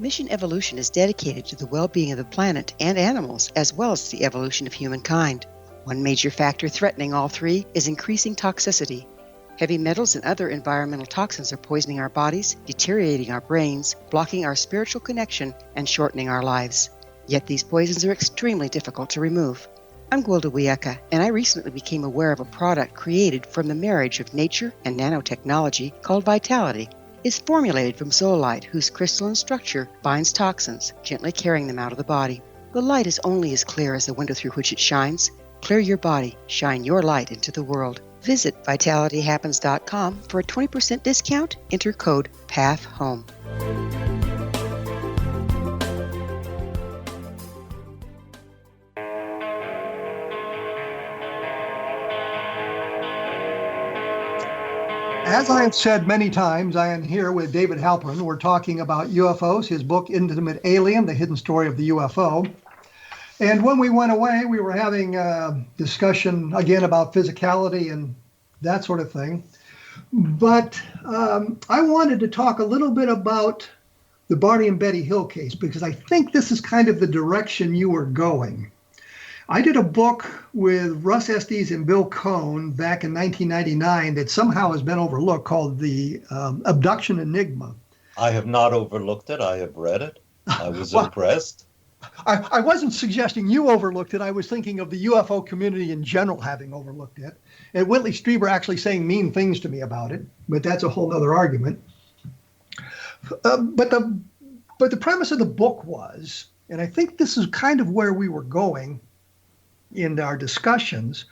Mission Evolution is dedicated to the well-being of the planet and animals, as well as the evolution of humankind. One major factor threatening all three is increasing toxicity. Heavy metals and other environmental toxins are poisoning our bodies, deteriorating our brains, blocking our spiritual connection, and shortening our lives. Yet these poisons are extremely difficult to remove. I'm Gwilda Wiyaka, and I recently became aware of a product created from the marriage of nature and nanotechnology called Vitality. It's formulated from zoolite, whose crystalline structure binds toxins, gently carrying them out of the body. The light is only as clear as the window through which it shines. Clear your body, shine your light into the world. Visit vitalityhappens.com for a 20% discount. Enter code PATHHOME. As I have said many times, I am here with David Halperin. We're talking about UFOs, his book, Intimate Alien, The Hidden Story of the UFO. And when we went away, we were having a discussion again about physicality and that sort of thing. But I wanted to talk a little bit about the Barney and Betty Hill case, because I think this is kind of the direction you were going. I did a book with Russ Estes and Bill Cohn back in 1999 that somehow has been overlooked, called The Abduction Enigma. I have not overlooked it. I have read it. I was impressed. I wasn't suggesting you overlooked it. I was thinking of the UFO community in general having overlooked it. And Whitley Strieber actually saying mean things to me about it, but that's a whole other argument. But the premise of the book was, and I think this is kind of where we were going in our discussions,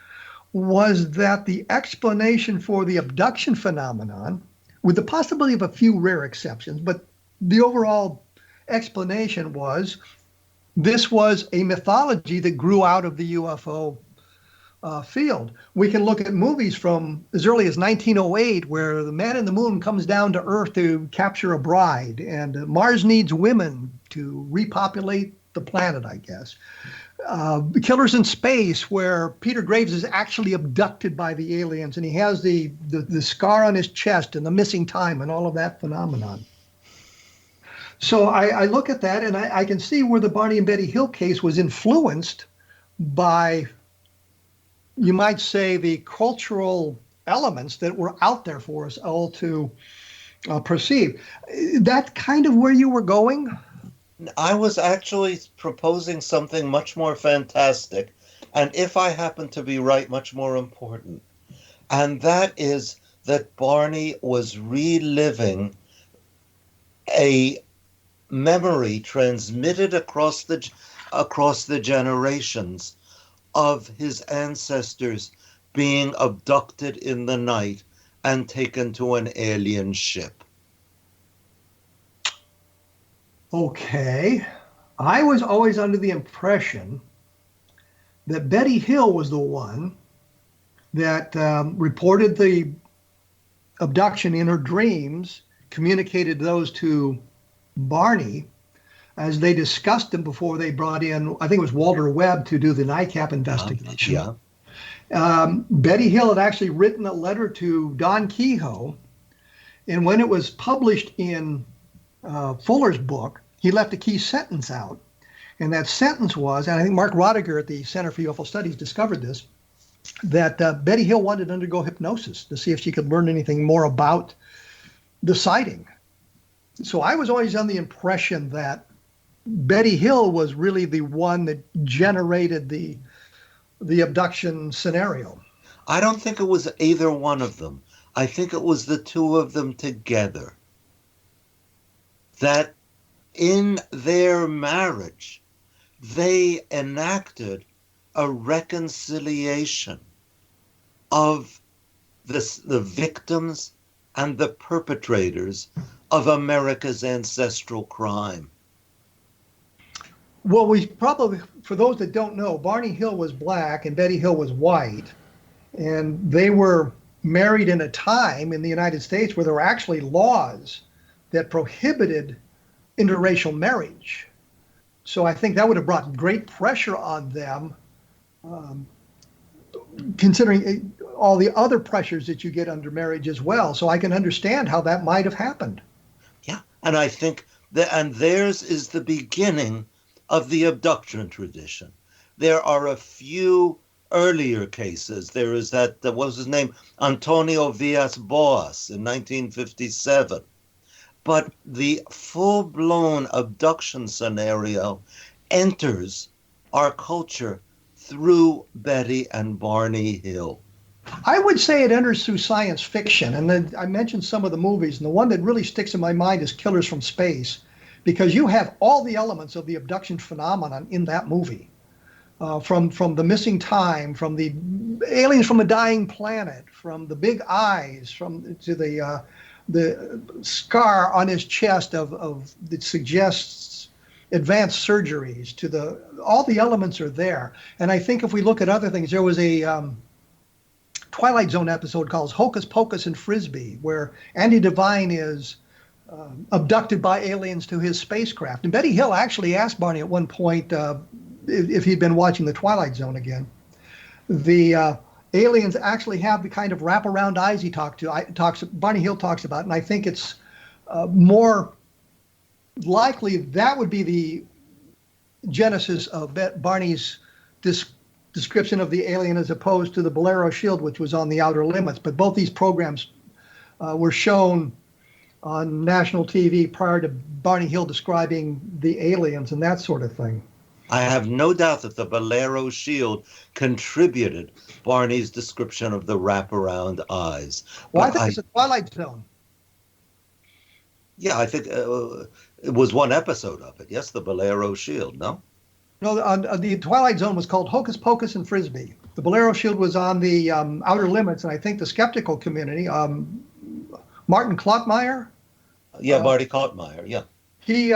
was that the explanation for the abduction phenomenon, with the possibility of a few rare exceptions, but the overall explanation was this was a mythology that grew out of the UFO field. We can look at movies from as early as 1908 where the man in the moon comes down to Earth to capture a bride, and Mars needs women to repopulate the planet, I guess. Killers in Space, where Peter Graves is actually abducted by the aliens, and he has the scar on his chest and the missing time and all of that phenomenon. So I look at that, and I can see where the Barney and Betty Hill case was influenced by, you might say, the cultural elements that were out there for us all to perceive. That kind of where you were going? I was actually proposing something much more fantastic and if I happen to be right, much more important. And that is that Barney was reliving a memory transmitted across the generations of his ancestors being abducted in the night and taken to an alien ship. Okay. I was always under the impression that Betty Hill was the one that reported the abduction in her dreams, communicated those to Barney as they discussed them before they brought in, I think it was Walter Webb, to do the NICAP investigation. Betty Hill had actually written a letter to Don Kehoe, and when it was published in Fuller's book, he left a key sentence out. And that sentence was, and I think Mark Rodiger at the Center for UFO Studies discovered this, that Betty Hill wanted to undergo hypnosis to see if she could learn anything more about the sighting. So I was always under the impression that Betty Hill was really the one that generated the abduction scenario. I don't think it was either one of them. I think it was the two of them together. That in their marriage, they enacted a reconciliation of the victims and the perpetrators of America's ancestral crime. Well, we probably, for those that don't know, Barney Hill was black and Betty Hill was white. And they were married in a time in the United States where there were actually laws that prohibited interracial marriage. So I think that would have brought great pressure on them, considering all the other pressures that you get under marriage as well. So I can understand how that might have happened. Yeah, and I think that, and theirs is the beginning of the abduction tradition. There are a few earlier cases. There is that, what was his name? Antonio Villas-Boas in 1957. But the full-blown abduction scenario enters our culture through Betty and Barney Hill. I would say it enters through science fiction. And then I mentioned some of the movies, and the one that really sticks in my mind is Killers from Space, because you have all the elements of the abduction phenomenon in that movie. From the missing time, from the aliens from a dying planet, from the big eyes, to the scar on his chest that suggests advanced surgeries, to all the elements are there. And I think if we look at other things, there was a Twilight Zone episode called Hocus Pocus and Frisbee, where Andy Devine is abducted by aliens to his spacecraft. And Betty Hill actually asked Barney at one point if he'd been watching the Twilight Zone again. The aliens actually have the kind of wraparound eyes Barney Hill talks about, and I think it's more likely that would be the genesis of Barney's description of the alien as opposed to the Bolero Shield, which was on the Outer Limits. But both these programs were shown on national TV prior to Barney Hill describing the aliens and that sort of thing. I have no doubt that the Bolero Shield contributed Barney's description of the wraparound eyes. Well, I think it's a Twilight Zone. Yeah, I think it was one episode of it. Yes, the Bolero Shield, no? No, the Twilight Zone was called Hocus Pocus and Frisbee. The Bolero Shield was on the Outer Limits, and I think the skeptical community, Martin Klottmeyer. Yeah, Marty Klottmeyer, yeah. He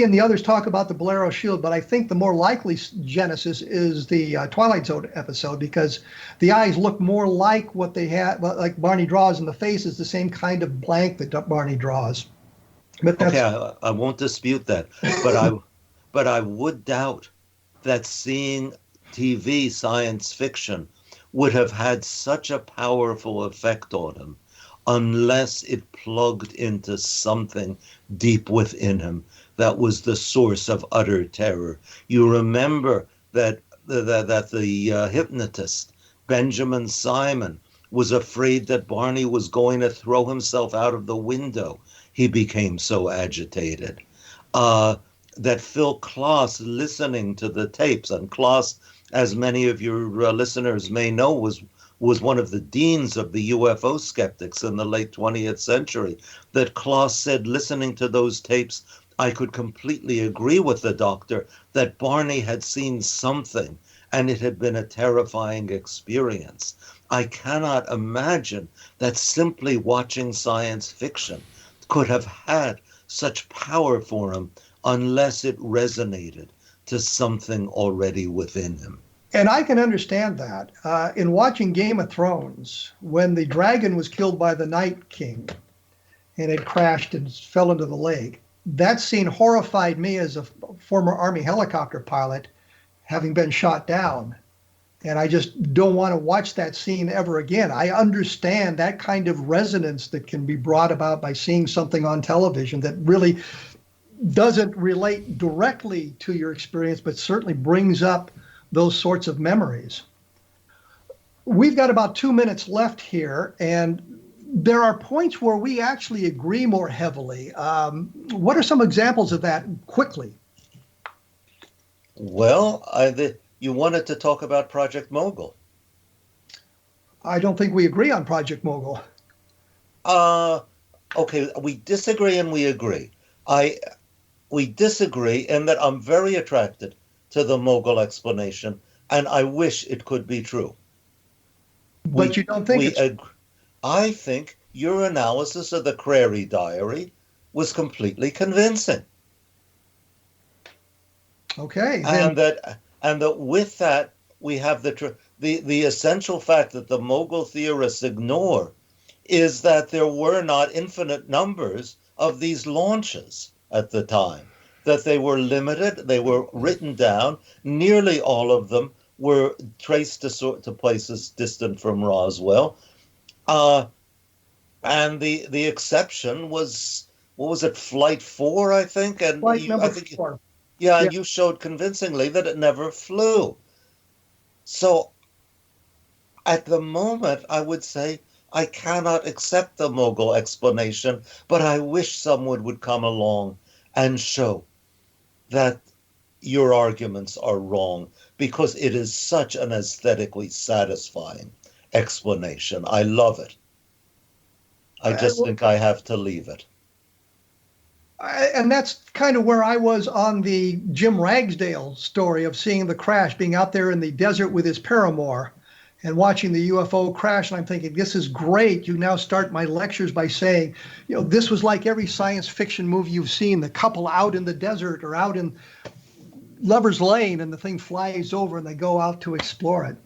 and the others talk about the Bolero Shield, but I think the more likely genesis is the Twilight Zone episode, because the eyes look more like what they had, like Barney draws, and the face is the same kind of blank that Barney draws. But okay, I won't dispute that, but I would doubt that seeing TV science fiction would have had such a powerful effect on him unless it plugged into something deep within him that was the source of utter terror. You remember that the hypnotist, Benjamin Simon, was afraid that Barney was going to throw himself out of the window. He became so agitated. that Phil Klass, listening to the tapes, and Klass, as many of your listeners may know, was one of the deans of the UFO skeptics in the late 20th century, that Klass said, listening to those tapes, I could completely agree with the doctor that Barney had seen something and it had been a terrifying experience. I cannot imagine that simply watching science fiction could have had such power for him unless it resonated to something already within him. And I can understand that. In watching Game of Thrones, when the dragon was killed by the Night King and it crashed and fell into the lake, that scene horrified me as a former Army helicopter pilot, having been shot down. And I just don't want to watch that scene ever again. I understand that kind of resonance that can be brought about by seeing something on television that really doesn't relate directly to your experience, but certainly brings up those sorts of memories. We've got about 2 minutes left here, and there are points where we actually agree more heavily. What are some examples of that quickly? Well, you wanted to talk about Project Mogul. I don't think we agree on Project Mogul. Okay, we disagree and we agree. We disagree in that I'm very attracted to the Mogul explanation, and I wish it could be true. But you don't think it's... I think your analysis of the Crary diary was completely convincing. Okay. And that with that, we have the essential fact that the Mogul theorists ignore is that there were not infinite numbers of these launches at the time, that they were limited, they were written down, nearly all of them were traced to places distant from Roswell. And the exception was, what was it, Flight 4, I think? And Flight number 4. Yeah, and you showed convincingly that it never flew. So at the moment, I would say I cannot accept the Mogul explanation, but I wish someone would come along and show that your arguments are wrong, because it is such an aesthetically satisfying explanation. I love it. I just think I have to leave it. And that's kind of where I was on the Jim Ragsdale story of seeing the crash, being out there in the desert with his paramour and watching the UFO crash. And I'm thinking, this is great. You now start my lectures by saying, this was like every science fiction movie you've seen, the couple out in the desert or out in Lover's Lane, and the thing flies over and they go out to explore it.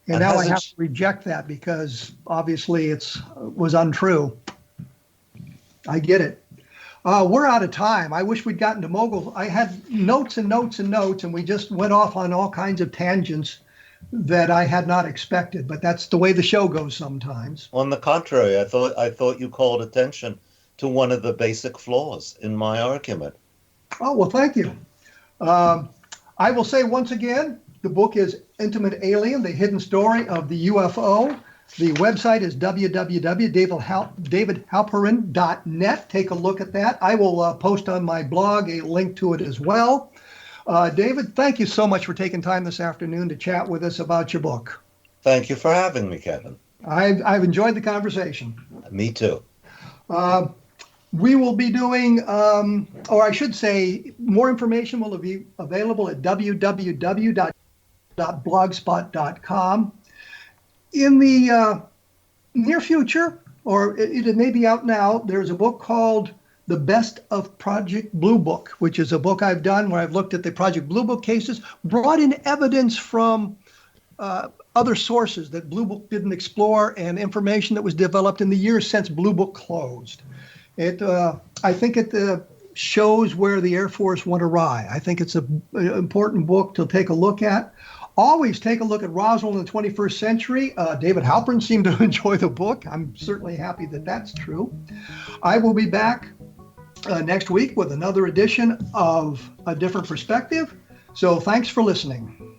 And now I have to reject that because obviously it was untrue. I get it. We're out of time. I wish we'd gotten to Mogul. I had notes and notes and notes, and we just went off on all kinds of tangents that I had not expected. But that's the way the show goes sometimes. On the contrary, I thought you called attention to one of the basic flaws in my argument. Oh, well, thank you. I will say once again, the book is Intimate Alien, The Hidden Story of the UFO. The website is www.davidhalperin.net. Take a look at that. I will post on my blog a link to it as well. David, thank you so much for taking time this afternoon to chat with us about your book. Thank you for having me, Kevin. I've enjoyed the conversation. Me too. We will be doing, or I should say, more information will be available at www.blogspot.com. In the near future, or it may be out now, there's a book called The Best of Project Blue Book, which is a book I've done where I've looked at the Project Blue Book cases, brought in evidence from other sources that Blue Book didn't explore, and information that was developed in the years since Blue Book closed. I think it shows where the Air Force went awry. I think it's an important book to take a look at. Always take a look at Roswell in the 21st century. David Halperin seemed to enjoy the book. I'm certainly happy that that's true. I will be back next week with another edition of A Different Perspective. So thanks for listening.